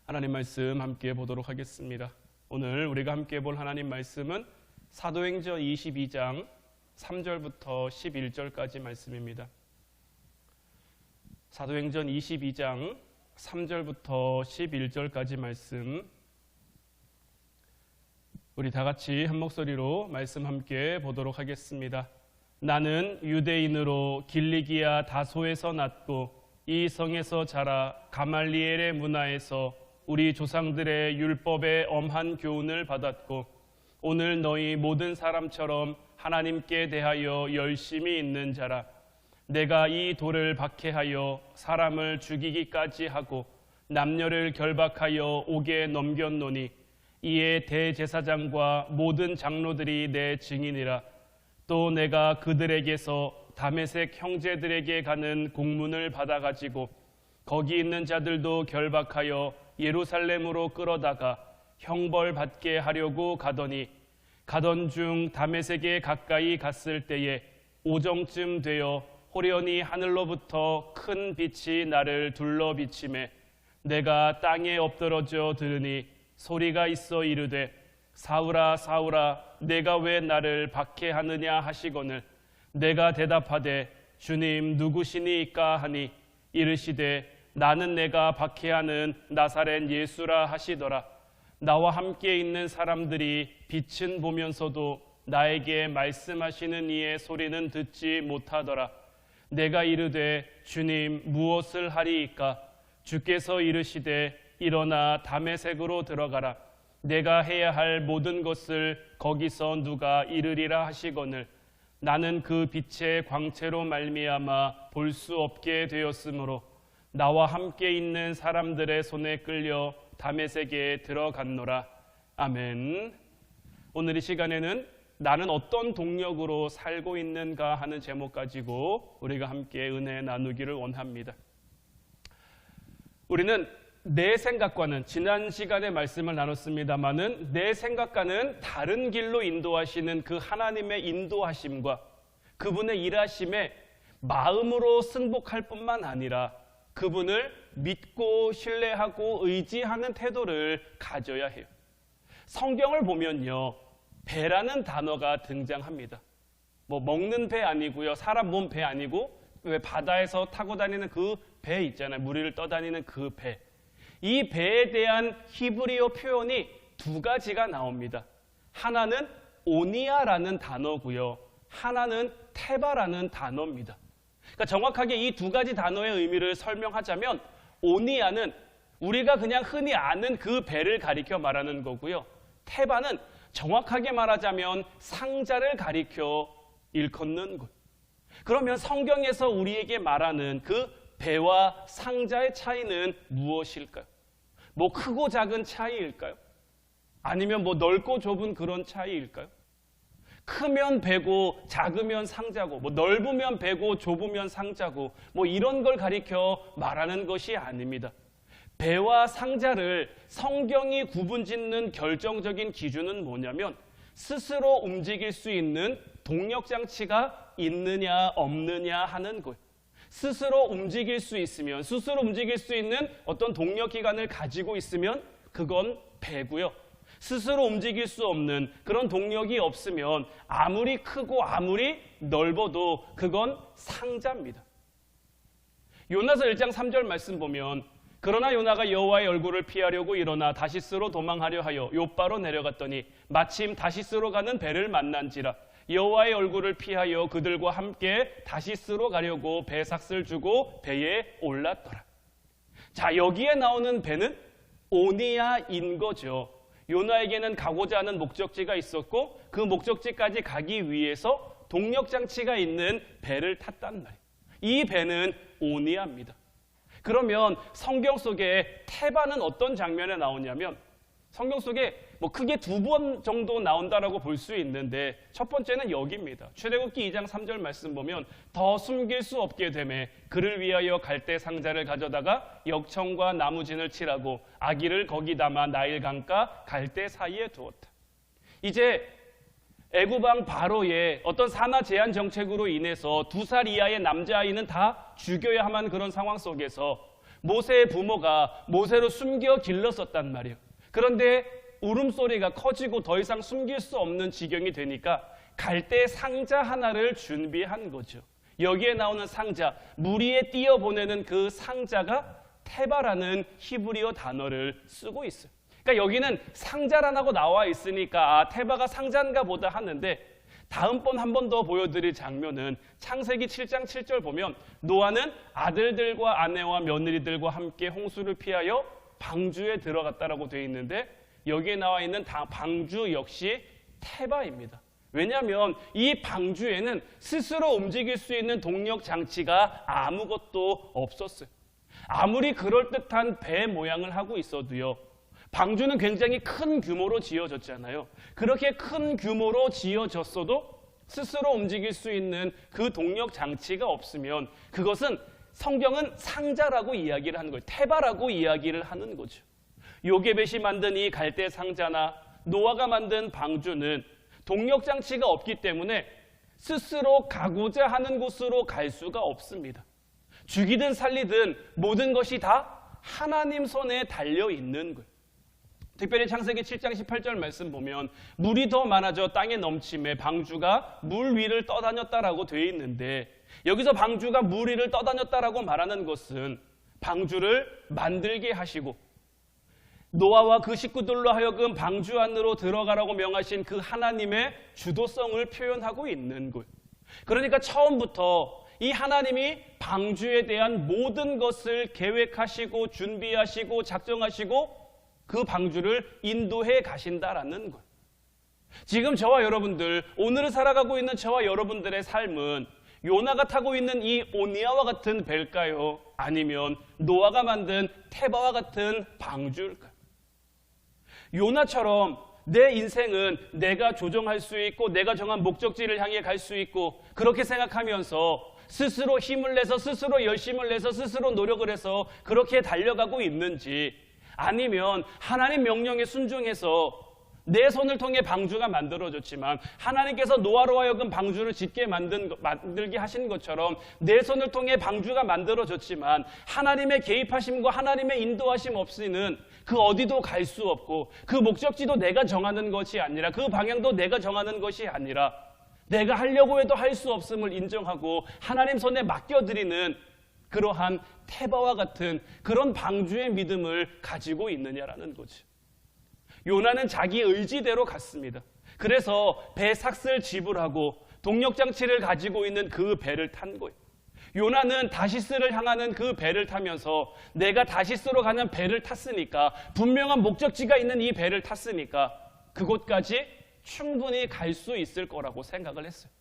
하나님 말씀 함께 보도록 하겠습니다. 오늘 우리가 함께 볼 하나님 말씀은 사도행전 22장 3절부터 11절까지 말씀입니다. 사도행전 22장 3절부터 11절까지 말씀, 우리 다 같이 한 목소리로 말씀 함께 보도록 하겠습니다. 나는 유대인으로 길리기아 다소에서 났고 이 성에서 자라 가말리엘의 문화에서 우리 조상들의 율법의 엄한 교훈을 받았고 오늘 너희 모든 사람처럼 하나님께 대하여 열심히 있는 자라. 내가 이 돌을 박해하여 사람을 죽이기까지 하고 남녀를 결박하여 옥에 넘겼노니 이에 대제사장과 모든 장로들이 내 증인이라. 또 내가 그들에게서 다메섹 형제들에게 가는 공문을 받아가지고 거기 있는 자들도 결박하여 예루살렘으로 끌어다가 형벌 받게 하려고 가더니 가던 중 다메섹에 가까이 갔을 때에 오정쯤 되어 호련히 하늘로부터 큰 빛이 나를 둘러 비치매 내가 땅에 엎드러져 들으니 소리가 있어 이르되 사울아 사울아 내가 왜 나를 박해하느냐 하시거늘 내가 대답하되 주님 누구시니까 하니 이르시되 나는 내가 박해하는 나사렛 예수라 하시더라. 나와 함께 있는 사람들이 빛은 보면서도 나에게 말씀하시는 이의 소리는 듣지 못하더라. 내가 이르되 주님 무엇을 하리이까? 주께서 이르시되 일어나 다메섹으로 들어가라. 내가 해야 할 모든 것을 거기서 누가 이르리라 하시거늘 나는 그 빛의 광채로 말미암아 볼 수 없게 되었으므로 나와 함께 있는 사람들의 손에 끌려 다메섹에 들어갔노라. 아멘. 오늘 이 시간에는 나는 어떤 동력으로 살고 있는가 하는 제목 가지고 우리가 함께 은혜 나누기를 원합니다. 우리는 내 생각과는 지난 시간에 말씀을 나눴습니다마는 내 생각과는 다른 길로 인도하시는 그 하나님의 인도하심과 그분의 일하심에 마음으로 승복할 뿐만 아니라 그분을 믿고 신뢰하고 의지하는 태도를 가져야 해요. 성경을 보면요, 배라는 단어가 등장합니다. 먹는 배 아니고요, 사람 몸 배 아니고 왜 바다에서 타고 다니는 그 배 있잖아요. 물 위를 떠다니는 그 배. 이 배에 대한 히브리어 표현이 두 가지가 나옵니다. 하나는 오니아라는 단어고요, 하나는 테바라는 단어입니다. 그러니까 정확하게 이 두 가지 단어의 의미를 설명하자면 오니아는 우리가 그냥 흔히 아는 그 배를 가리켜 말하는 거고요, 테바는 정확하게 말하자면 상자를 가리켜 일컫는 것. 그러면 성경에서 우리에게 말하는 그 배와 상자의 차이는 무엇일까요? 크고 작은 차이일까요? 아니면 넓고 좁은 그런 차이일까요? 크면 배고 작으면 상자고 넓으면 배고 좁으면 상자고 이런 걸 가리켜 말하는 것이 아닙니다. 배와 상자를 성경이 구분짓는 결정적인 기준은 뭐냐면 스스로 움직일 수 있는 동력장치가 있느냐 없느냐 하는 거예요. 스스로 움직일 수 있으면, 스스로 움직일 수 있는 어떤 동력기관을 가지고 있으면 그건 배고요. 스스로 움직일 수 없는 그런 동력이 없으면 아무리 크고 아무리 넓어도 그건 상자입니다. 요나서 1장 3절 말씀 보면 그러나 요나가 여호와의 얼굴을 피하려고 일어나 다시스로 도망하려 하여 욥바로 내려갔더니 마침 다시스로 가는 배를 만난지라. 여호와의 얼굴을 피하여 그들과 함께 다시스로 가려고 배삭을 주고 배에 올랐더라. 자, 여기에 나오는 배는 오니아인 거죠. 요나에게는 가고자 하는 목적지가 있었고 그 목적지까지 가기 위해서 동력장치가 있는 배를 탔단 말이에요. 이 배는 오니아입니다. 그러면 성경 속에 테바는 어떤 장면에 나오냐면 성경 속에 크게 두 번 정도 나온다라고 볼 수 있는데 첫 번째는 여기입니다. 출애굽기 2장 3절 말씀 보면 더 숨길 수 없게 되매 그를 위하여 갈대 상자를 가져다가 역청과 나무진을 칠하고 아기를 거기 담아 나일 강가 갈대 사이에 두었다. 이제 애굽 왕 바로의 어떤 산하 제한 정책으로 인해서 2살 이하의 남자아이는 다 죽여야만 그런 상황 속에서 모세의 부모가 모세로 숨겨 길렀었단 말이에요. 그런데 울음소리가 커지고 더 이상 숨길 수 없는 지경이 되니까 갈대 상자 하나를 준비한 거죠. 여기에 나오는 상자, 물 위에 띄어보내는 그 상자가 테바라는 히브리어 단어를 쓰고 있어요. 그러니까 여기는 상자라고 나와 있으니까 테바가 상자인가 보다 하는데, 다음번 한 번 더 보여드릴 장면은 창세기 7장 7절 보면 노아는 아들들과 아내와 며느리들과 함께 홍수를 피하여 방주에 들어갔다라고 되어 있는데, 여기에 나와 있는 방주 역시 테바입니다. 왜냐하면 이 방주에는 스스로 움직일 수 있는 동력 장치가 아무것도 없었어요. 아무리 그럴듯한 배 모양을 하고 있어도요, 방주는 굉장히 큰 규모로 지어졌잖아요. 그렇게 큰 규모로 지어졌어도 스스로 움직일 수 있는 그 동력 장치가 없으면 그것은 성경은 상자라고 이야기를 하는 거예요. 테바라고 이야기를 하는 거죠. 요게벳이 만든 이 갈대 상자나 노아가 만든 방주는 동력 장치가 없기 때문에 스스로 가고자 하는 곳으로 갈 수가 없습니다. 죽이든 살리든 모든 것이 다 하나님 손에 달려 있는 거예요. 특별히 창세기 7장 18절 말씀 보면 물이 더 많아져 땅에 넘침에 방주가 물 위를 떠다녔다라고 되어 있는데, 여기서 방주가 물 위를 떠다녔다라고 말하는 것은 방주를 만들게 하시고 노아와 그 식구들로 하여금 방주 안으로 들어가라고 명하신 그 하나님의 주도성을 표현하고 있는 거예요. 그러니까 처음부터 이 하나님이 방주에 대한 모든 것을 계획하시고 준비하시고 작정하시고 그 방주를 인도해 가신다라는 거예요. 지금 저와 여러분들, 오늘을 살아가고 있는 저와 여러분들의 삶은 요나가 타고 있는 이 오니아와 같은 배일까요? 아니면 노아가 만든 테바와 같은 방주일까요? 요나처럼 내 인생은 내가 조정할 수 있고 내가 정한 목적지를 향해 갈 수 있고, 그렇게 생각하면서 스스로 힘을 내서 스스로 열심을 내서 스스로 노력을 해서 그렇게 달려가고 있는지, 아니면 하나님 명령에 순종해서 내 손을 통해 방주가 만들어졌지만 하나님께서 노아로 하여금 방주를 짓게 만들게 하신 것처럼 내 손을 통해 방주가 만들어졌지만 하나님의 개입하심과 하나님의 인도하심 없이는 그 어디도 갈 수 없고, 그 목적지도 내가 정하는 것이 아니라, 그 방향도 내가 정하는 것이 아니라 내가 하려고 해도 할 수 없음을 인정하고 하나님 손에 맡겨드리는 그러한 테바와 같은 그런 방주의 믿음을 가지고 있느냐라는 거죠. 요나는 자기 의지대로 갔습니다. 그래서 배 삭슬 지불하고 동력장치를 가지고 있는 그 배를 탄 거예요. 요나는 다시스를 향하는 그 배를 타면서 내가 다시스로 가는 배를 탔으니까, 분명한 목적지가 있는 이 배를 탔으니까 그곳까지 충분히 갈 수 있을 거라고 생각을 했어요.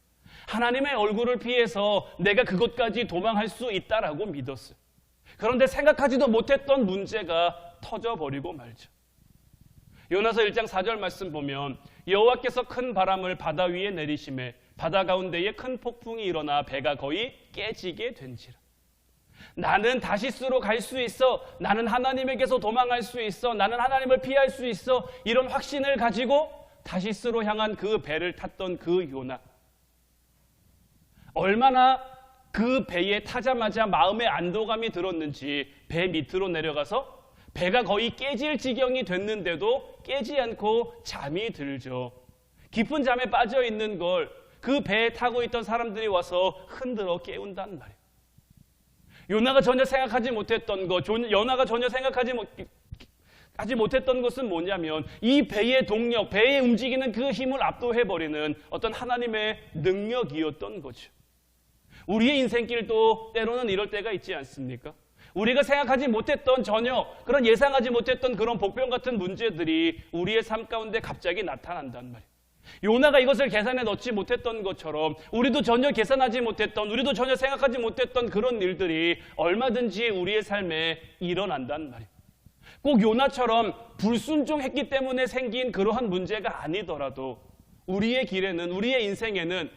하나님의 얼굴을 피해서 내가 그곳까지 도망할 수 있다라고 믿었어요. 그런데 생각하지도 못했던 문제가 터져버리고 말죠. 요나서 1장 4절 말씀 보면 여호와께서 큰 바람을 바다 위에 내리심에 바다 가운데에 큰 폭풍이 일어나 배가 거의 깨지게 된지라. 나는 다시스로 갈 수 있어, 나는 하나님에게서 도망할 수 있어, 나는 하나님을 피할 수 있어, 이런 확신을 가지고 다시스로 향한 그 배를 탔던 그 요나, 얼마나 그 배에 타자마자 마음의 안도감이 들었는지 배 밑으로 내려가서 배가 거의 깨질 지경이 됐는데도 깨지 않고 잠이 들죠. 깊은 잠에 빠져 있는 걸 그 배에 타고 있던 사람들이 와서 흔들어 깨운단 말이에요. 요나가 전혀 생각하지 못했던 것, 요나가 전혀 생각하지 못했던 것은 뭐냐면 이 배의 동력, 배에 움직이는 그 힘을 압도해버리는 어떤 하나님의 능력이었던 거죠. 우리의 인생길도 때로는 이럴 때가 있지 않습니까? 우리가 생각하지 못했던, 전혀 그런 예상하지 못했던 그런 복병 같은 문제들이 우리의 삶 가운데 갑자기 나타난단 말이에요. 요나가 이것을 계산해 넣지 못했던 것처럼 우리도 전혀 계산하지 못했던, 우리도 전혀 생각하지 못했던 그런 일들이 얼마든지 우리의 삶에 일어난단 말이에요. 꼭 요나처럼 불순종했기 때문에 생긴 그러한 문제가 아니더라도 우리의 길에는, 우리의 인생에는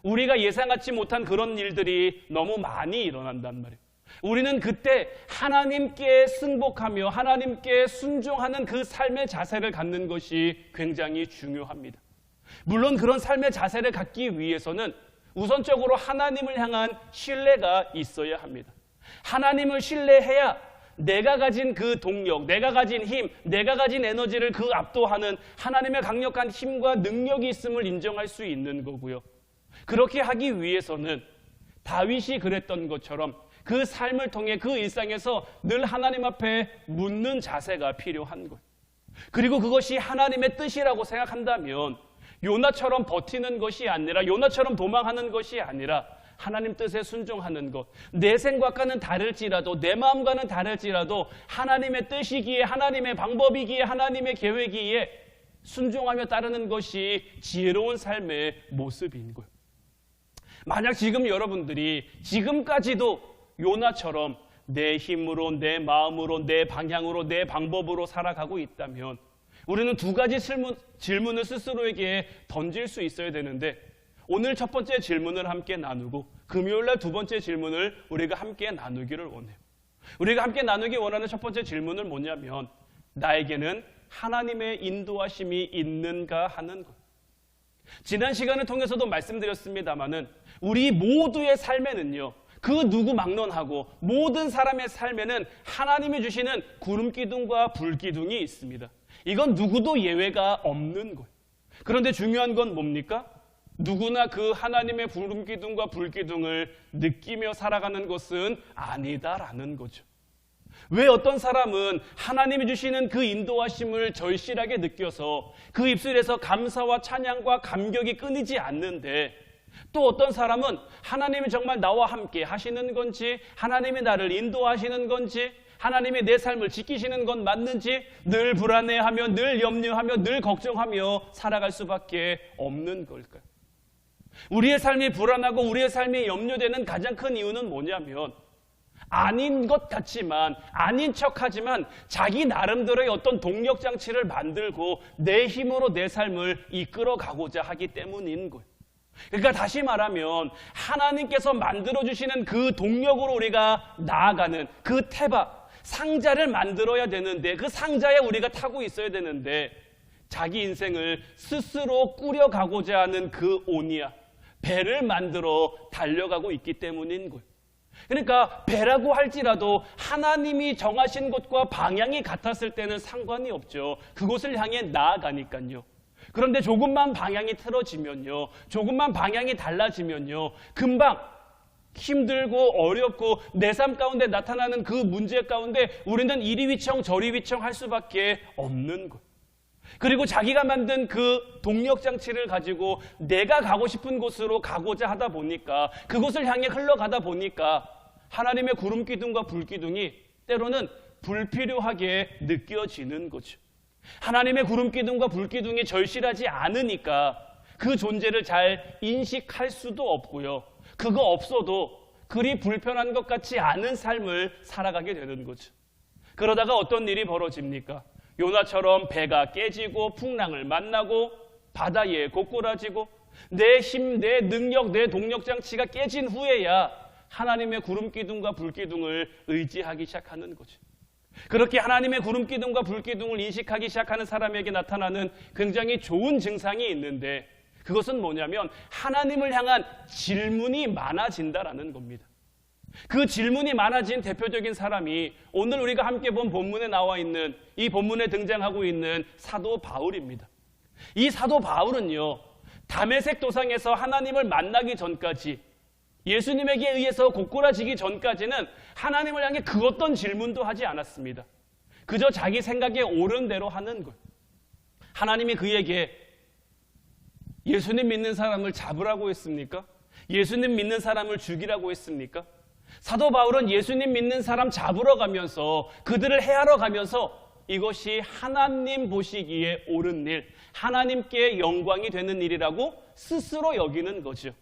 우리가 예상하지 못한 그런 일들이 너무 많이 일어난단 말이에요. 우리는 그때 하나님께 승복하며 하나님께 순종하는 그 삶의 자세를 갖는 것이 굉장히 중요합니다. 물론 그런 삶의 자세를 갖기 위해서는 우선적으로 하나님을 향한 신뢰가 있어야 합니다. 하나님을 신뢰해야 내가 가진 그 동력, 내가 가진 힘, 내가 가진 에너지를 그 압도하는 하나님의 강력한 힘과 능력이 있음을 인정할 수 있는 거고요. 그렇게 하기 위해서는 다윗이 그랬던 것처럼 그 삶을 통해 그 일상에서 늘 하나님 앞에 묻는 자세가 필요한 거예요. 그리고 그것이 하나님의 뜻이라고 생각한다면 요나처럼 버티는 것이 아니라, 요나처럼 도망하는 것이 아니라 하나님 뜻에 순종하는 것, 내 생각과는 다를지라도, 내 마음과는 다를지라도 하나님의 뜻이기에, 하나님의 방법이기에, 하나님의 계획이기에 순종하며 따르는 것이 지혜로운 삶의 모습인 거예요. 만약 지금 여러분들이 지금까지도 요나처럼 내 힘으로, 내 마음으로, 내 방향으로, 내 방법으로 살아가고 있다면 우리는 두 가지 질문을 스스로에게 던질 수 있어야 되는데, 오늘 첫 번째 질문을 함께 나누고 금요일날 두 번째 질문을 우리가 함께 나누기를 원해요. 우리가 함께 나누기 원하는 첫 번째 질문은 뭐냐면, 나에게는 하나님의 인도하심이 있는가 하는 것. 지난 시간을 통해서도 말씀드렸습니다마는 우리 모두의 삶에는요, 그 누구 막론하고 모든 사람의 삶에는 하나님이 주시는 구름기둥과 불기둥이 있습니다. 이건 누구도 예외가 없는 거예요. 그런데 중요한 건 뭡니까? 누구나 그 하나님의 구름기둥과 불기둥을 느끼며 살아가는 것은 아니다라는 거죠. 왜 어떤 사람은 하나님이 주시는 그 인도하심을 절실하게 느껴서 그 입술에서 감사와 찬양과 감격이 끊이지 않는데, 또 어떤 사람은 하나님이 정말 나와 함께 하시는 건지, 하나님이 나를 인도하시는 건지, 하나님이 내 삶을 지키시는 건 맞는지 늘 불안해하며, 늘 염려하며, 늘 걱정하며 살아갈 수밖에 없는 걸까요? 우리의 삶이 불안하고 우리의 삶이 염려되는 가장 큰 이유는 뭐냐면, 아닌 것 같지만, 아닌 척하지만 자기 나름대로의 어떤 동력장치를 만들고 내 힘으로 내 삶을 이끌어가고자 하기 때문인 거예요. 그러니까 다시 말하면 하나님께서 만들어주시는 그 동력으로 우리가 나아가는 그 태바, 상자를 만들어야 되는데, 그 상자에 우리가 타고 있어야 되는데, 자기 인생을 스스로 꾸려가고자 하는 그 오니아, 배를 만들어 달려가고 있기 때문인 거예요. 그러니까 배라고 할지라도 하나님이 정하신 곳과 방향이 같았을 때는 상관이 없죠. 그곳을 향해 나아가니까요. 그런데 조금만 방향이 틀어지면요, 조금만 방향이 달라지면요, 금방 힘들고 어렵고 내 삶 가운데 나타나는 그 문제 가운데 우리는 이리 휘청 저리 휘청 할 수밖에 없는 거예요. 그리고 자기가 만든 그 동력장치를 가지고 내가 가고 싶은 곳으로 가고자 하다 보니까, 그곳을 향해 흘러가다 보니까 하나님의 구름기둥과 불기둥이 때로는 불필요하게 느껴지는 거죠. 하나님의 구름기둥과 불기둥이 절실하지 않으니까 그 존재를 잘 인식할 수도 없고요, 그거 없어도 그리 불편한 것 같지 않은 삶을 살아가게 되는 거죠. 그러다가 어떤 일이 벌어집니까? 요나처럼 배가 깨지고 풍랑을 만나고 바다에 고꾸라지고 내 힘, 내 능력, 내 동력장치가 깨진 후에야 하나님의 구름기둥과 불기둥을 의지하기 시작하는 거죠. 그렇게 하나님의 구름기둥과 불기둥을 인식하기 시작하는 사람에게 나타나는 굉장히 좋은 증상이 있는데, 그것은 뭐냐면 하나님을 향한 질문이 많아진다라는 겁니다. 그 질문이 많아진 대표적인 사람이 오늘 우리가 함께 본 본문에 나와 있는, 이 본문에 등장하고 있는 사도 바울입니다. 이 사도 바울은요, 다메섹 도상에서 하나님을 만나기 전까지, 예수님에게 의해서 고꾸라지기 전까지는 하나님을 향해 그 어떤 질문도 하지 않았습니다. 그저 자기 생각에 옳은 대로 하는 것. 하나님이 그에게 예수님 믿는 사람을 잡으라고 했습니까? 예수님 믿는 사람을 죽이라고 했습니까? 사도 바울은 예수님 믿는 사람 잡으러 가면서, 그들을 해하러 가면서 이것이 하나님 보시기에 옳은 일, 하나님께 영광이 되는 일이라고 스스로 여기는 거죠.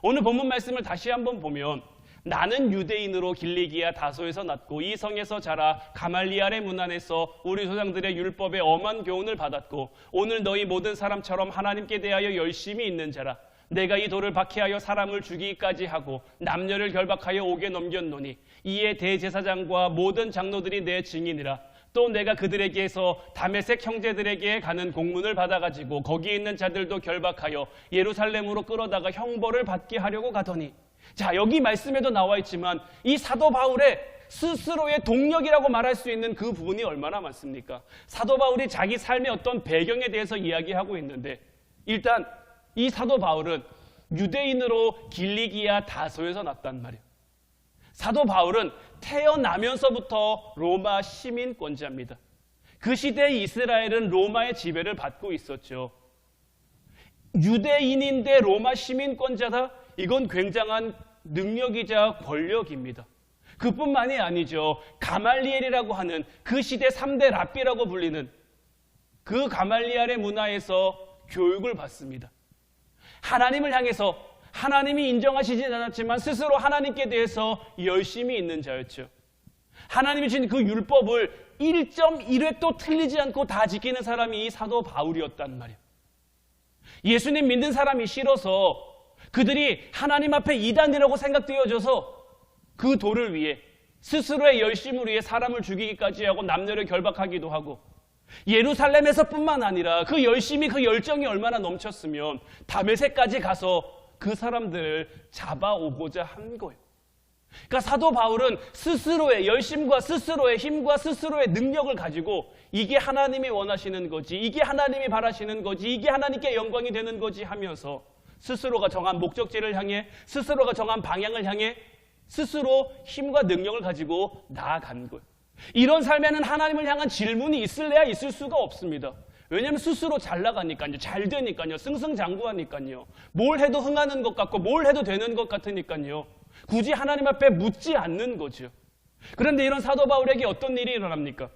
오늘 본문 말씀을 다시 한번 보면, 나는 유대인으로 길리기아 다소에서 났고 이 성에서 자라 가말리알의 문 안에서 우리 조상들의 율법의 엄한 교훈을 받았고 오늘 너희 모든 사람처럼 하나님께 대하여 열심히 있는 자라. 내가 이 돌을 박해하여 사람을 죽이기까지 하고 남녀를 결박하여 옥에 넘겼노니 이에 대제사장과 모든 장로들이 내 증인이라. 또 내가 그들에게서 다메섹 형제들에게 가는 공문을 받아가지고 거기에 있는 자들도 결박하여 예루살렘으로 끌어다가 형벌을 받게 하려고 가더니, 자, 여기 말씀에도 나와 있지만 이 사도 바울의 스스로의 동력이라고 말할 수 있는 그 부분이 얼마나 많습니까? 사도 바울이 자기 삶의 어떤 배경에 대해서 이야기하고 있는데, 일단 이 사도 바울은 유대인으로 길리기아 다소에서 났단 말이에요. 사도 바울은 태어나면서부터 로마 시민권자입니다. 그 시대의 이스라엘은 로마의 지배를 받고 있었죠. 유대인인데 로마 시민권자다? 이건 굉장한 능력이자 권력입니다. 그뿐만이 아니죠. 가말리엘이라고 하는 그 시대 3대 랍비라고 불리는 그 가말리엘의 문화에서 교육을 받습니다. 하나님을 향해서 하나님이 인정하시진 않았지만 스스로 하나님께 대해서 열심히 있는 자였죠. 하나님이 주신 그 율법을 1.1획도 틀리지 않고 다 지키는 사람이 이 사도 바울이었단 말이에요. 예수님 믿는 사람이 싫어서 그들이 하나님 앞에 이단이라고 생각되어져서 그 도를 위해 스스로의 열심을 위해 사람을 죽이기까지 하고 남녀를 결박하기도 하고, 예루살렘에서뿐만 아니라 그 열심이 그 열정이 얼마나 넘쳤으면 다메섹까지 가서 그 사람들을 잡아오고자 한 거예요. 그러니까 사도 바울은 스스로의 열심과 스스로의 힘과 스스로의 능력을 가지고 이게 하나님이 원하시는 거지, 이게 하나님이 바라시는 거지, 이게 하나님께 영광이 되는 거지 하면서 스스로가 정한 목적지를 향해, 스스로가 정한 방향을 향해 스스로 힘과 능력을 가지고 나아간 거예요. 이런 삶에는 하나님을 향한 질문이 있을래야 있을 수가 없습니다. 왜냐하면 스스로 잘 나가니까요, 잘 되니까요, 승승장구하니까요, 뭘 해도 흥하는 것 같고 뭘 해도 되는 것 같으니까요, 굳이 하나님 앞에 묻지 않는 거죠. 그런데 이런 사도 바울에게 어떤 일이 일어납니까?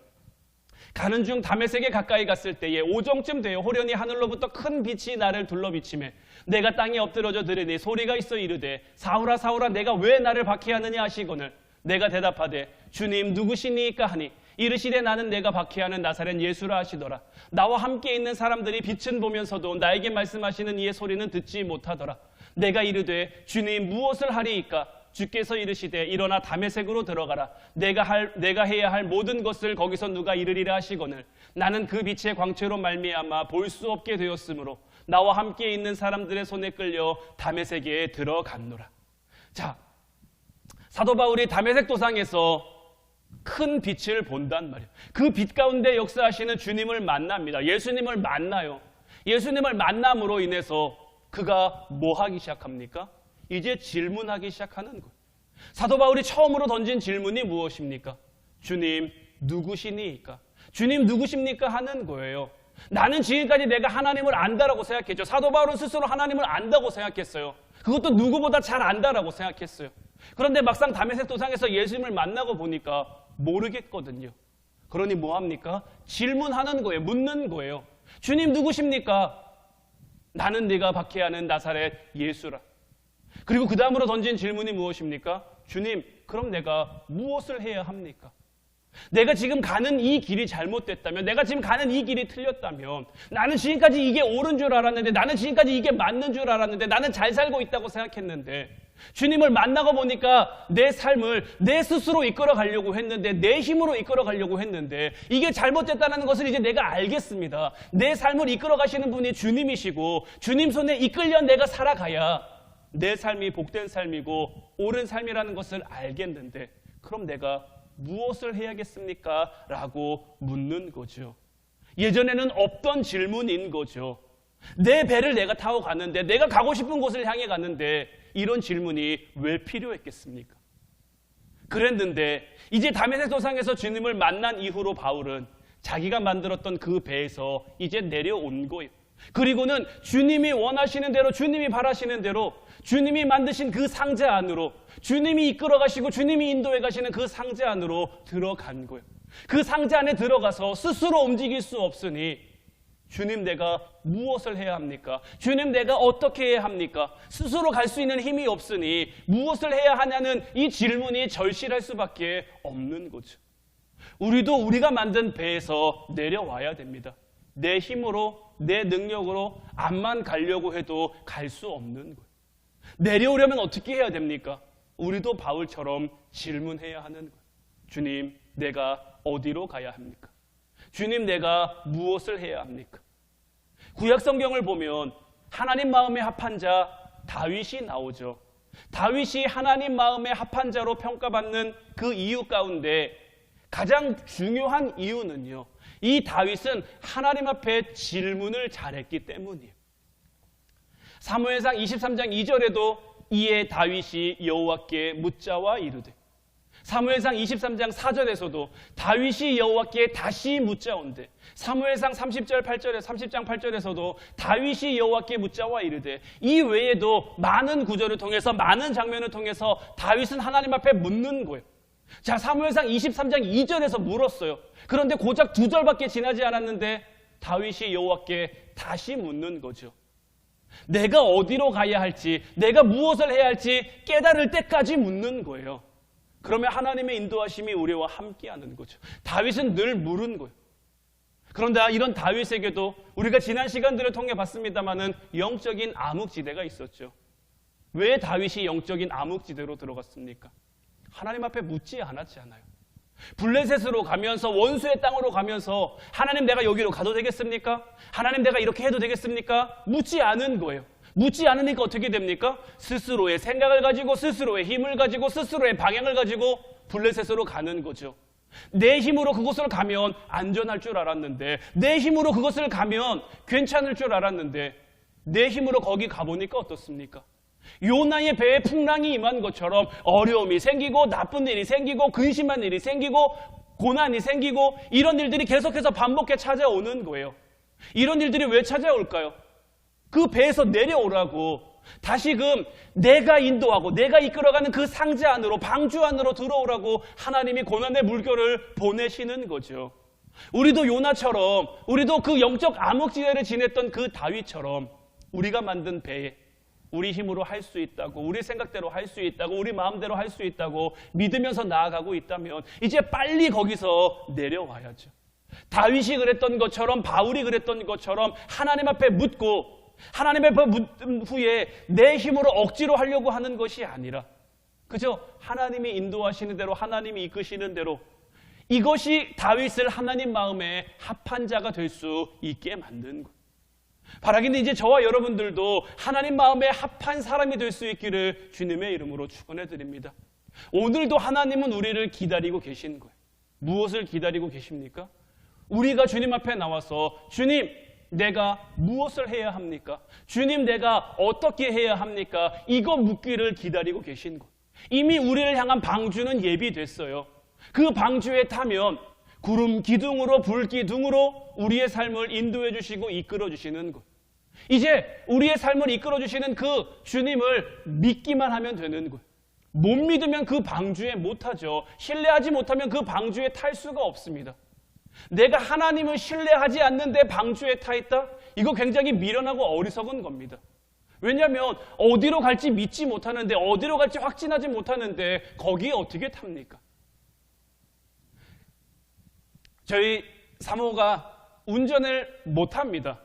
가는 중 다메섹에 가까이 갔을 때에 오정쯤 되어 호련히 하늘로부터 큰 빛이 나를 둘러비치매 내가 땅에 엎드러져 들으니 소리가 있어 이르되 사울아 사울아 내가 왜 나를 박해하느냐 하시거늘 내가 대답하되 주님 누구시니까 하니 이르시되 나는 내가 박해하는 나사렛 예수라 하시더라. 나와 함께 있는 사람들이 빛은 보면서도 나에게 말씀하시는 이의 소리는 듣지 못하더라. 내가 이르되 주님 무엇을 하리이까? 주께서 이르시되 일어나 다메섹으로 들어가라. 내가 해야 할 모든 것을 거기서 누가 이르리라 하시거늘 나는 그 빛의 광채로 말미암아 볼 수 없게 되었으므로 나와 함께 있는 사람들의 손에 끌려 다메섹에 들어갔노라. 자, 사도 바울이 다메섹 도상에서 큰 빛을 본단 말이에요. 그 빛 가운데 역사하시는 주님을 만납니다. 예수님을 만나요. 예수님을 만남으로 인해서 그가 뭐 하기 시작합니까? 이제 질문하기 시작하는 거예요. 사도 바울이 처음으로 던진 질문이 무엇입니까? 주님 누구시니까? 주님 누구십니까? 하는 거예요. 나는 지금까지 내가 하나님을 안다라고 생각했죠. 사도 바울은 스스로 하나님을 안다고 생각했어요. 그것도 누구보다 잘 안다라고 생각했어요. 그런데 막상 다메섹 도상에서 예수님을 만나고 보니까 모르겠거든요. 그러니 뭐합니까? 질문하는 거예요. 묻는 거예요. 주님 누구십니까? 나는 네가 박해하는 나사렛 예수라. 그리고 그 다음으로 던진 질문이 무엇입니까? 주님, 그럼 내가 무엇을 해야 합니까? 내가 지금 가는 이 길이 잘못됐다면, 내가 지금 가는 이 길이 틀렸다면, 나는 지금까지 이게 옳은 줄 알았는데, 나는 지금까지 이게 맞는 줄 알았는데, 나는 잘 살고 있다고 생각했는데, 주님을 만나고 보니까 내 삶을 내 스스로 이끌어 가려고 했는데, 내 힘으로 이끌어 가려고 했는데, 이게 잘못됐다는 것을 이제 내가 알겠습니다. 내 삶을 이끌어 가시는 분이 주님이시고, 주님 손에 이끌려 내가 살아가야 내 삶이 복된 삶이고 옳은 삶이라는 것을 알겠는데, 그럼 내가 무엇을 해야겠습니까? 라고 묻는 거죠. 예전에는 없던 질문인 거죠. 내 배를 내가 타고 갔는데, 내가 가고 싶은 곳을 향해 갔는데 이런 질문이 왜 필요했겠습니까? 그랬는데 이제 다메섹 도상에서 주님을 만난 이후로 바울은 자기가 만들었던 그 배에서 이제 내려온 거예요. 그리고는 주님이 원하시는 대로, 주님이 바라시는 대로, 주님이 만드신 그 상자 안으로, 주님이 이끌어 가시고 주님이 인도해 가시는 그 상자 안으로 들어간 거예요. 그 상자 안에 들어가서 스스로 움직일 수 없으니 주님 내가 무엇을 해야 합니까? 주님 내가 어떻게 해야 합니까? 스스로 갈 수 있는 힘이 없으니 무엇을 해야 하냐는 이 질문이 절실할 수밖에 없는 거죠. 우리도 우리가 만든 배에서 내려와야 됩니다. 내 힘으로, 내 능력으로 앞만 가려고 해도 갈 수 없는 거예요. 내려오려면 어떻게 해야 됩니까? 우리도 바울처럼 질문해야 하는 거예요. 주님, 내가 어디로 가야 합니까? 주님, 내가 무엇을 해야 합니까? 구약 성경을 보면 하나님 마음에 합한 자 다윗이 나오죠. 다윗이 하나님 마음에 합한 자로 평가받는 그 이유 가운데 가장 중요한 이유는요, 이 다윗은 하나님 앞에 질문을 잘했기 때문이에요. 사무엘상 23장 2절에도 이에 다윗이 여호와께 묻자와 이르되, 사무엘상 23장 4절에서도 다윗이 여호와께 다시 묻자온대, 사무엘상 30장 8절에서도 다윗이 여호와께 묻자와 이르되, 이 외에도 많은 구절을 통해서, 많은 장면을 통해서 다윗은 하나님 앞에 묻는 거예요. 자, 사무엘상 23장 2절에서 물었어요. 그런데 고작 2절밖에 지나지 않았는데 다윗이 여호와께 다시 묻는 거죠. 내가 어디로 가야 할지, 내가 무엇을 해야 할지 깨달을 때까지 묻는 거예요. 그러면 하나님의 인도하심이 우리와 함께하는 거죠. 다윗은 늘 물은 거예요. 그런데 이런 다윗에게도 우리가 지난 시간들을 통해 봤습니다마는 영적인 암흑지대가 있었죠. 왜 다윗이 영적인 암흑지대로 들어갔습니까? 하나님 앞에 묻지 않았잖아요. 블레셋으로 가면서, 원수의 땅으로 가면서 하나님 내가 여기로 가도 되겠습니까? 하나님 내가 이렇게 해도 되겠습니까? 묻지 않은 거예요. 묻지 않으니까 어떻게 됩니까? 스스로의 생각을 가지고, 스스로의 힘을 가지고, 스스로의 방향을 가지고 블레셋으로 가는 거죠. 내 힘으로 그곳을 가면 안전할 줄 알았는데, 내 힘으로 그것을 가면 괜찮을 줄 알았는데, 내 힘으로 거기 가보니까 어떻습니까? 요나의 배에 풍랑이 임한 것처럼 어려움이 생기고, 나쁜 일이 생기고, 근심한 일이 생기고, 고난이 생기고, 이런 일들이 계속해서 반복해 찾아오는 거예요. 이런 일들이 왜 찾아올까요? 그 배에서 내려오라고, 다시금 내가 인도하고 내가 이끌어가는 그 상자 안으로, 방주 안으로 들어오라고 하나님이 고난의 물결을 보내시는 거죠. 우리도 요나처럼, 우리도 그 영적 암흑지대를 지냈던 그 다윗처럼 우리가 만든 배에 우리 힘으로 할 수 있다고, 우리 생각대로 할 수 있다고, 우리 마음대로 할 수 있다고 믿으면서 나아가고 있다면 이제 빨리 거기서 내려와야죠. 다윗이 그랬던 것처럼, 바울이 그랬던 것처럼 하나님 앞에 묻고, 하나님 앞에 묻은 후에 내 힘으로 억지로 하려고 하는 것이 아니라 그저 하나님이 인도하시는 대로, 하나님이 이끄시는 대로, 이것이 다윗을 하나님 마음에 합한 자가 될 수 있게 만든 것. 바라기는 이제 저와 여러분들도 하나님 마음에 합한 사람이 될 수 있기를 주님의 이름으로 축원해 드립니다. 오늘도 하나님은 우리를 기다리고 계신 거예요. 무엇을 기다리고 계십니까? 우리가 주님 앞에 나와서 주님, 내가 무엇을 해야 합니까? 주님, 내가 어떻게 해야 합니까? 이거 묻기를 기다리고 계신 것. 이미 우리를 향한 방주는 예비됐어요. 그 방주에 타면 구름 기둥으로, 불 기둥으로 우리의 삶을 인도해 주시고 이끌어 주시는 것. 이제 우리의 삶을 이끌어 주시는 그 주님을 믿기만 하면 되는 거예요. 못 믿으면 그 방주에 못 타죠. 신뢰하지 못하면 그 방주에 탈 수가 없습니다. 내가 하나님을 신뢰하지 않는데 방주에 타 있다? 이거 굉장히 미련하고 어리석은 겁니다. 왜냐하면 어디로 갈지 믿지 못하는데, 어디로 갈지 확신하지 못하는데 거기에 어떻게 탑니까? 저희 사모가 운전을 못합니다.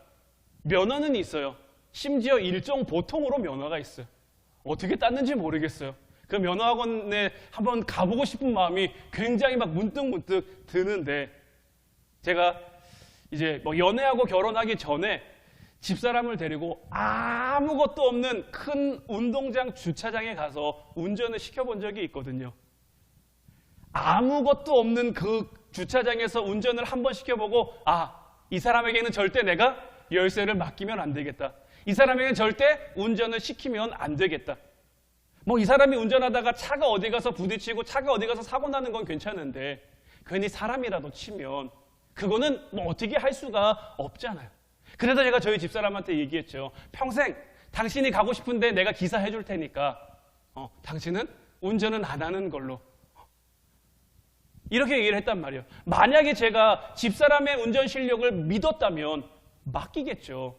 면허는 있어요. 심지어 일종 보통으로 면허가 있어요. 어떻게 땄는지 모르겠어요. 그 면허학원에 한번 가보고 싶은 마음이 굉장히 막 문득문득 드는데, 제가 이제 연애하고 결혼하기 전에 집사람을 데리고 아무것도 없는 큰 운동장 주차장에 가서 운전을 시켜본 적이 있거든요. 아무것도 없는 그 주차장에서 운전을 한번 시켜보고, 이 사람에게는 절대 내가 열쇠를 맡기면 안 되겠다. 이 사람에게는 절대 운전을 시키면 안 되겠다. 이 사람이 운전하다가 차가 어디 가서 부딪히고 차가 어디 가서 사고 나는 건 괜찮은데 괜히 사람이라도 치면 그거는 어떻게 할 수가 없잖아요. 그래서 제가 저희 집사람한테 얘기했죠. 평생 당신이 가고 싶은데 내가 기사 해줄 테니까 당신은 운전은 안 하는 걸로. 이렇게 얘기를 했단 말이에요. 만약에 제가 집사람의 운전 실력을 믿었다면 맡기겠죠.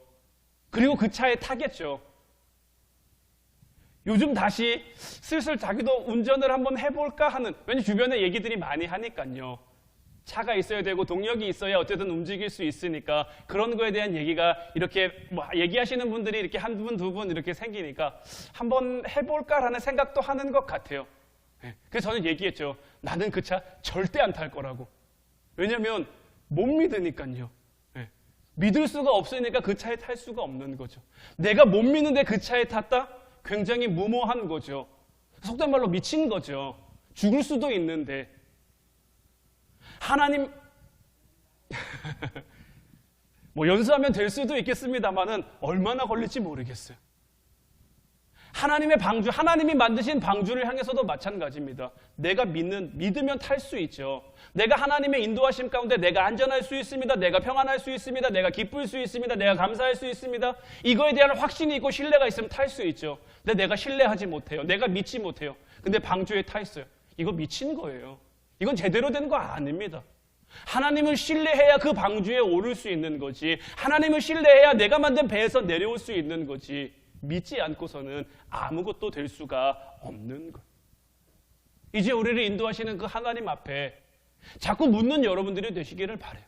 그리고 그 차에 타겠죠. 요즘 다시 슬슬 자기도 운전을 한번 해볼까 하는, 왠지 주변에 얘기들이 많이 하니까요. 차가 있어야 되고 동력이 있어야 어쨌든 움직일 수 있으니까 그런 거에 대한 얘기가 이렇게 얘기하시는 분들이 이렇게 한 분, 두 분 이렇게 생기니까 한번 해볼까라는 생각도 하는 것 같아요. 그래서 저는 얘기했죠. 나는 그 차 절대 안 탈 거라고. 왜냐면 못 믿으니까요. 믿을 수가 없으니까 그 차에 탈 수가 없는 거죠. 내가 못 믿는데 그 차에 탔다? 굉장히 무모한 거죠. 속된 말로 미친 거죠. 죽을 수도 있는데 하나님 뭐 연수하면 될 수도 있겠습니다만은 얼마나 걸릴지 모르겠어요. 하나님의 방주, 하나님이 만드신 방주를 향해서도 마찬가지입니다. 내가 믿으면 탈 수 있죠. 내가 하나님의 인도하심 가운데 내가 안전할 수 있습니다. 내가 평안할 수 있습니다. 내가 기쁠 수 있습니다. 내가 감사할 수 있습니다. 이거에 대한 확신이 있고 신뢰가 있으면 탈 수 있죠. 근데 내가 신뢰하지 못해요. 내가 믿지 못해요. 근데 방주에 타 있어요. 이거 미친 거예요. 이건 제대로 된 거 아닙니다. 하나님을 신뢰해야 그 방주에 오를 수 있는 거지. 하나님을 신뢰해야 내가 만든 배에서 내려올 수 있는 거지. 믿지 않고서는 아무것도 될 수가 없는 것. 이제 우리를 인도하시는 그 하나님 앞에 자꾸 묻는 여러분들이 되시기를 바라요.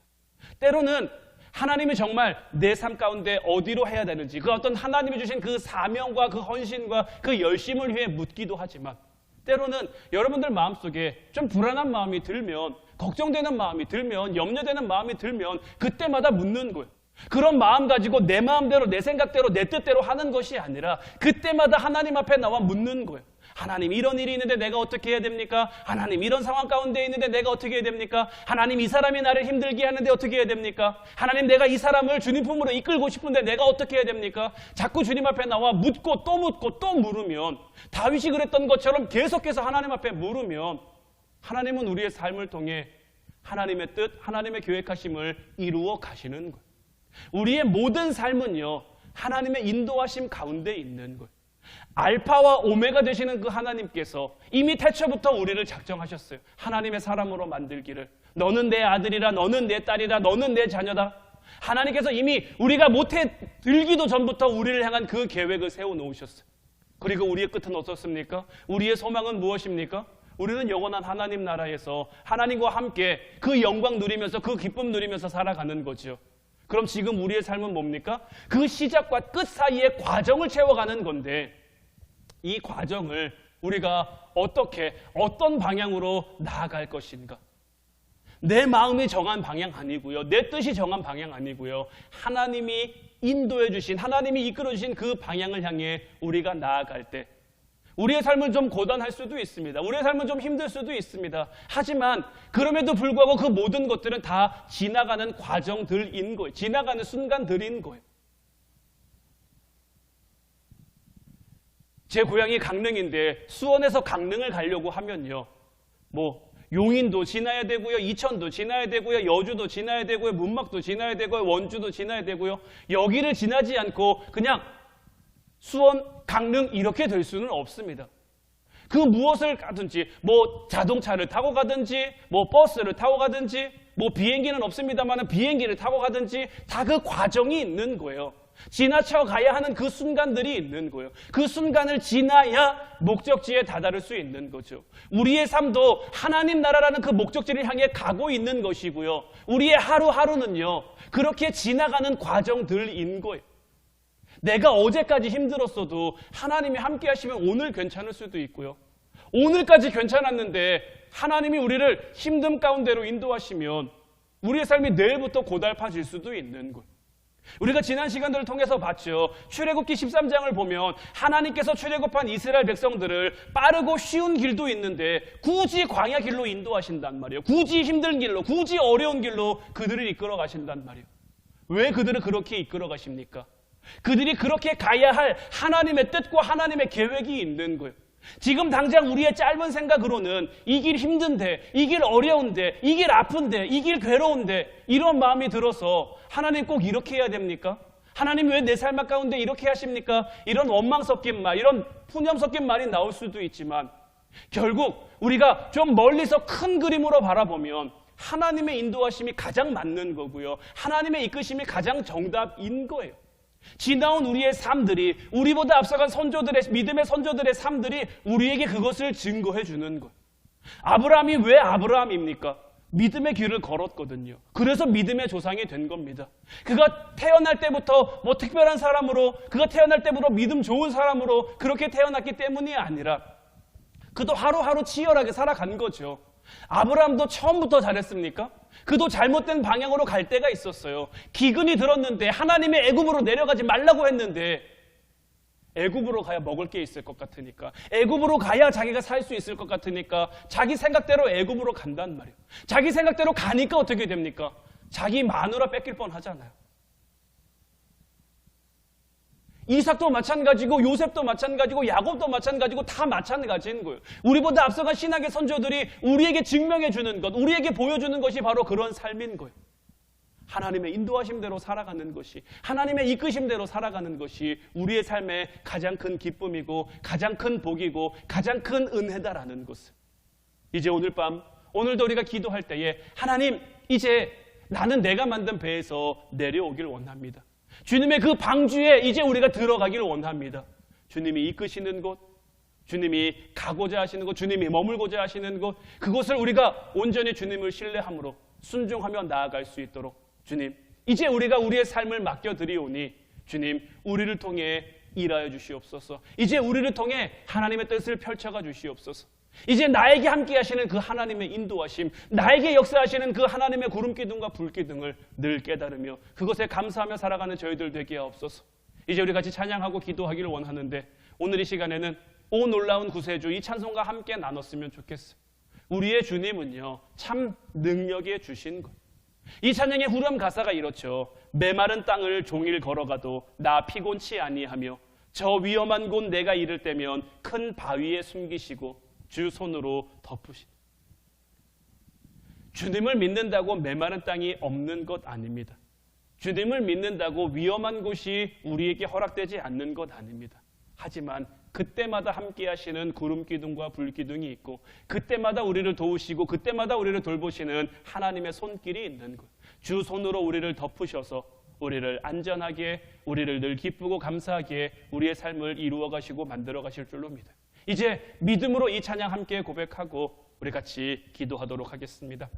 때로는 하나님이 정말 내 삶 가운데 어디로 해야 되는지, 그 어떤 하나님이 주신 그 사명과 그 헌신과 그 열심을 위해 묻기도 하지만, 때로는 여러분들 마음속에 좀 불안한 마음이 들면, 걱정되는 마음이 들면, 염려되는 마음이 들면 그때마다 묻는 거예요. 그런 마음 가지고 내 마음대로, 내 생각대로, 내 뜻대로 하는 것이 아니라 그때마다 하나님 앞에 나와 묻는 거예요. 하나님, 이런 일이 있는데 내가 어떻게 해야 됩니까? 하나님, 이런 상황 가운데 있는데 내가 어떻게 해야 됩니까? 하나님, 이 사람이 나를 힘들게 하는데 어떻게 해야 됩니까? 하나님, 내가 이 사람을 주님 품으로 이끌고 싶은데 내가 어떻게 해야 됩니까? 자꾸 주님 앞에 나와 묻고 또 물으면, 다윗이 그랬던 것처럼 계속해서 하나님 앞에 물으면 하나님은 우리의 삶을 통해 하나님의 뜻, 하나님의 계획하심을 이루어 가시는 거예요. 우리의 모든 삶은요, 하나님의 인도하심 가운데 있는 거예요. 알파와 오메가 되시는 그 하나님께서 이미 태초부터 우리를 작정하셨어요. 하나님의 사람으로 만들기를. 너는 내 아들이라, 너는 내 딸이라, 너는 내 자녀다. 하나님께서 이미 우리가 모태 들기도 전부터 우리를 향한 그 계획을 세워놓으셨어요. 그리고 우리의 끝은 어떻습니까? 우리의 소망은 무엇입니까? 우리는 영원한 하나님 나라에서 하나님과 함께 그 영광 누리면서, 그 기쁨 누리면서 살아가는 거죠. 그럼 지금 우리의 삶은 뭡니까? 그 시작과 끝 사이의 과정을 채워가는 건데, 이 과정을 우리가 어떻게, 어떤 방향으로 나아갈 것인가? 내 마음이 정한 방향 아니고요, 내 뜻이 정한 방향 아니고요, 하나님이 인도해 주신, 하나님이 이끌어 주신 그 방향을 향해 우리가 나아갈 때 우리의 삶은 좀 고단할 수도 있습니다. 우리의 삶은 좀 힘들 수도 있습니다. 하지만 그럼에도 불구하고 그 모든 것들은 다 지나가는 과정들인 거예요. 지나가는 순간들인 거예요. 제 고향이 강릉인데 수원에서 강릉을 가려고 하면요, 뭐 용인도 지나야 되고요, 이천도 지나야 되고요, 여주도 지나야 되고요, 문막도 지나야 되고요, 원주도 지나야 되고요. 여기를 지나지 않고 그냥 수원, 강릉 이렇게 될 수는 없습니다. 그 무엇을 가든지, 뭐 자동차를 타고 가든지, 뭐 버스를 타고 가든지, 뭐 비행기는 없습니다만 비행기를 타고 가든지 다 그 과정이 있는 거예요. 지나쳐 가야 하는 그 순간들이 있는 거예요. 그 순간을 지나야 목적지에 다다를 수 있는 거죠. 우리의 삶도 하나님 나라라는 그 목적지를 향해 가고 있는 것이고요, 우리의 하루하루는요 그렇게 지나가는 과정들인 거예요. 내가 어제까지 힘들었어도 하나님이 함께 하시면 오늘 괜찮을 수도 있고요, 오늘까지 괜찮았는데 하나님이 우리를 힘듦 가운데로 인도하시면 우리의 삶이 내일부터 고달파질 수도 있는 거예요. 우리가 지난 시간들을 통해서 봤죠. 출애굽기 13장을 보면 하나님께서 출애굽한 이스라엘 백성들을 빠르고 쉬운 길도 있는데 굳이 광야 길로 인도하신단 말이에요. 굳이 힘든 길로, 굳이 어려운 길로 그들을 이끌어 가신단 말이에요. 왜 그들을 그렇게 이끌어 가십니까? 그들이 그렇게 가야 할 하나님의 뜻과 하나님의 계획이 있는 거예요. 지금 당장 우리의 짧은 생각으로는 이 길 힘든데, 이 길 어려운데, 이 길 아픈데, 이 길 괴로운데, 이런 마음이 들어서 하나님 꼭 이렇게 해야 됩니까? 하나님 왜 내 삶 가운데 이렇게 하십니까? 이런 원망 섞인 말, 이런 푸념 섞인 말이 나올 수도 있지만, 결국 우리가 좀 멀리서 큰 그림으로 바라보면 하나님의 인도하심이 가장 맞는 거고요, 하나님의 이끄심이 가장 정답인 거예요. 지나온 우리의 삶들이, 우리보다 앞서간 선조들의, 믿음의 선조들의 삶들이 우리에게 그것을 증거해 주는 거예요. 아브라함이 왜 아브라함입니까? 믿음의 길을 걸었거든요. 그래서 믿음의 조상이 된 겁니다. 그가 태어날 때부터 뭐 특별한 사람으로, 그가 태어날 때부터 믿음 좋은 사람으로 그렇게 태어났기 때문이 아니라 그도 하루하루 치열하게 살아간 거죠. 아브라함도 처음부터 잘했습니까? 그도 잘못된 방향으로 갈 때가 있었어요. 기근이 들었는데, 하나님의 애굽으로 내려가지 말라고 했는데 애굽으로 가야 먹을 게 있을 것 같으니까, 애굽으로 가야 자기가 살 수 있을 것 같으니까 자기 생각대로 애굽으로 간단 말이에요. 자기 생각대로 가니까 어떻게 됩니까? 자기 마누라 뺏길 뻔하잖아요. 이삭도 마찬가지고 요셉도 마찬가지고 야곱도 마찬가지고 다 마찬가지인 거예요. 우리보다 앞서간 신학의 선조들이 우리에게 증명해 주는 것, 우리에게 보여주는 것이 바로 그런 삶인 거예요. 하나님의 인도하심대로 살아가는 것이, 하나님의 이끄심대로 살아가는 것이 우리의 삶의 가장 큰 기쁨이고 가장 큰 복이고 가장 큰 은혜다라는 것을, 이제 오늘 밤, 오늘도 우리가 기도할 때에 하나님, 이제 나는 내가 만든 배에서 내려오길 원합니다. 주님의 그 방주에 이제 우리가 들어가기를 원합니다. 주님이 이끄시는 곳, 주님이 가고자 하시는 곳, 주님이 머물고자 하시는 곳, 그곳을 우리가 온전히 주님을 신뢰함으로 순종하며 나아갈 수 있도록, 주님, 이제 우리가 우리의 삶을 맡겨드리오니 주님, 우리를 통해 일하여 주시옵소서. 이제 우리를 통해 하나님의 뜻을 펼쳐가 주시옵소서. 이제 나에게 함께 하시는 그 하나님의 인도하심, 나에게 역사하시는 그 하나님의 구름기둥과 불기둥을 늘 깨달으며 그것에 감사하며 살아가는 저희들 되게 하옵소서. 이제 우리 같이 찬양하고 기도하기를 원하는데, 오늘 이 시간에는 오 놀라운 구세주 이 찬송과 함께 나눴으면 좋겠어요. 우리의 주님은요, 참 능력에 주신 것. 이 찬양의 후렴 가사가 이렇죠. 메마른 땅을 종일 걸어가도 나 피곤치 아니하며 저 위험한 곳 내가 이를 때면 큰 바위에 숨기시고 주 손으로 덮으시다. 주님을 믿는다고 메마른 땅이 없는 것 아닙니다. 주님을 믿는다고 위험한 곳이 우리에게 허락되지 않는 것 아닙니다. 하지만 그때마다 함께 하시는 구름기둥과 불기둥이 있고, 그때마다 우리를 도우시고 그때마다 우리를 돌보시는 하나님의 손길이 있는 것, 주 손으로 우리를 덮으셔서 우리를 안전하게, 우리를 늘 기쁘고 감사하게 우리의 삶을 이루어 가시고 만들어 가실 줄로 믿어요. 이제 믿음으로 이 찬양 함께 고백하고 우리 같이 기도하도록 하겠습니다.